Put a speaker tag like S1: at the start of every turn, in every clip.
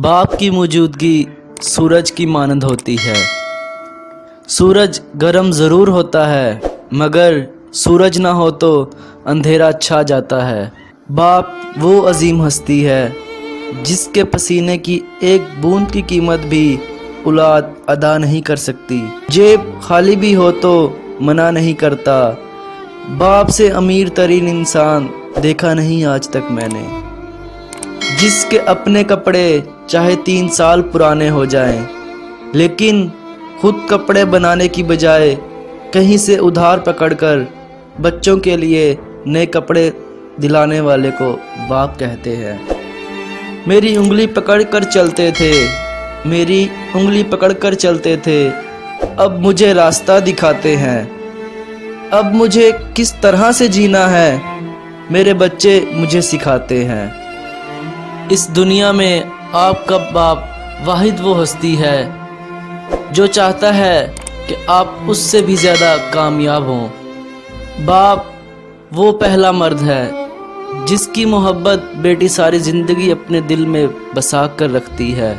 S1: باپ کی موجودگی سورج کی مانند ہوتی ہے۔ سورج گرم ضرور ہوتا ہے مگر سورج نہ ہو تو اندھیرا چھا جاتا ہے۔ باپ وہ عظیم ہستی ہے جس کے پسینے کی ایک بوند کی قیمت بھی اولاد ادا نہیں کر سکتی۔ جیب خالی بھی ہو تو منع نہیں کرتا۔ باپ سے امیر ترین انسان دیکھا نہیں آج تک میں نے، جس کے اپنے کپڑے چاہے 3 سال پرانے ہو جائیں لیکن خود کپڑے بنانے کی بجائے کہیں سے ادھار پکڑ کر بچوں کے لیے نئے کپڑے دلانے والے کو باپ کہتے ہیں۔ میری انگلی پکڑ کر چلتے تھے، میری انگلی پکڑ کر چلتے تھے، اب مجھے راستہ دکھاتے ہیں۔ اب مجھے کس طرح سے جینا ہے میرے بچے مجھے سکھاتے ہیں۔ اس دنیا میں آپ کا باپ واحد وہ ہستی ہے جو چاہتا ہے کہ آپ اس سے بھی زیادہ کامیاب ہوں۔ باپ وہ پہلا مرد ہے جس کی محبت بیٹی ساری زندگی اپنے دل میں بسا کر رکھتی ہے،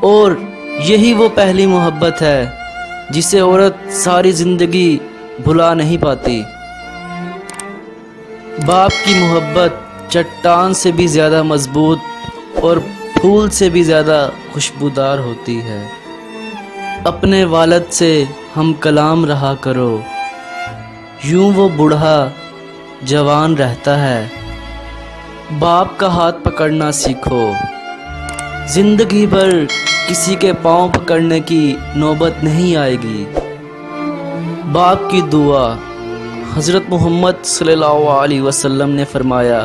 S1: اور یہی وہ پہلی محبت ہے جسے عورت ساری زندگی بھلا نہیں پاتی۔ باپ کی محبت چٹان سے بھی زیادہ مضبوط اور پھول سے بھی زیادہ خوشبودار ہوتی ہے۔ اپنے والد سے ہم کلام رہا کرو، یوں وہ بوڑھا جوان رہتا ہے۔ باپ کا ہاتھ پکڑنا سیکھو، زندگی بھر کسی کے پاؤں پکڑنے کی نوبت نہیں آئے گی۔ باپ کی دعا، حضرت محمد صلی اللہ علیہ وسلم نے فرمایا،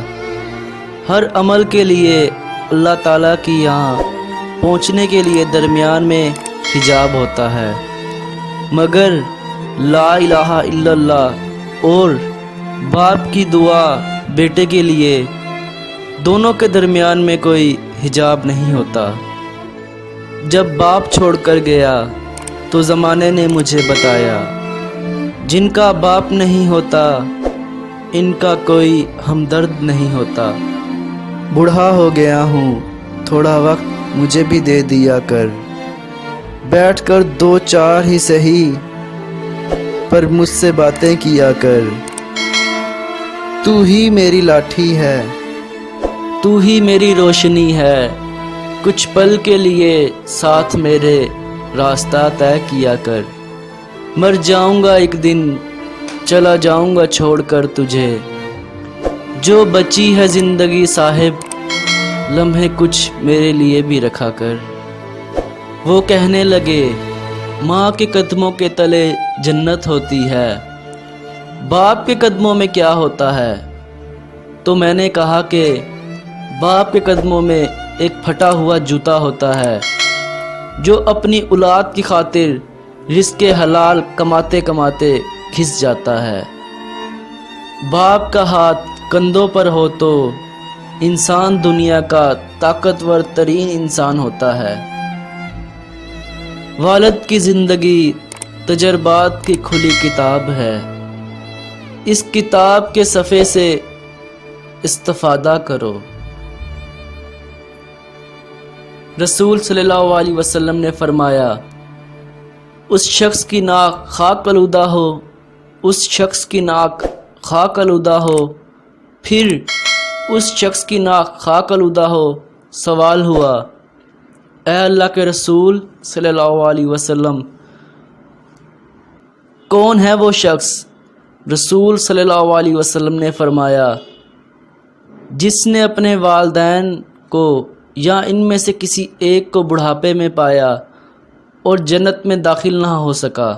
S1: ہر عمل کے لیے اللہ تعالیٰ کی یہاں پہنچنے کے لیے درمیان میں حجاب ہوتا ہے، مگر لا الہ الا اللہ اور باپ کی دعا بیٹے کے لیے دونوں کے درمیان میں کوئی حجاب نہیں ہوتا۔ جب باپ چھوڑ کر گیا تو زمانے نے مجھے بتایا، جن کا باپ نہیں ہوتا ان کا کوئی ہمدرد نہیں ہوتا۔ بوڑھا ہو گیا ہوں، تھوڑا وقت مجھے بھی دے دیا کر، بیٹھ کر 2-4 ہی سہی پر مجھ سے باتیں کیا کر۔ تو ہی میری لاٹھی ہے، تو ہی میری روشنی ہے، کچھ پل کے لیے ساتھ میرے راستہ طے کیا کر۔ مر جاؤں گا ایک دن، چلا جاؤں گا چھوڑ کر تجھے، جو بچی ہے زندگی صاحب لمحے کچھ میرے لیے بھی رکھا کر۔ وہ کہنے لگے ماں کے قدموں کے تلے جنت ہوتی ہے، باپ کے قدموں میں کیا ہوتا ہے؟ تو میں نے کہا کہ باپ کے قدموں میں ایک پھٹا ہوا جوتا ہوتا ہے جو اپنی اولاد کی خاطر رزق حلال کماتے کماتے گھس جاتا ہے۔ باپ کا ہاتھ کندھوں پر ہو تو انسان دنیا کا طاقتور ترین انسان ہوتا ہے۔ والد کی زندگی تجربات کی کھلی کتاب ہے، اس کتاب کے صفحے سے استفادہ کرو۔ رسول صلی اللہ علیہ وسلم نے فرمایا، اس شخص کی ناک خاک آلودہ ہو، اس شخص کی ناک خاک آلودہ ہو، پھر اس شخص کی ناک خاک آلودہ ہو۔ سوال ہوا، اے اللہ کے رسول صلی اللہ علیہ وسلم، کون ہے وہ شخص؟ رسول صلی اللہ علیہ وسلم نے فرمایا، جس نے اپنے والدین کو یا ان میں سے کسی ایک کو بڑھاپے میں پایا اور جنت میں داخل نہ ہو سکا۔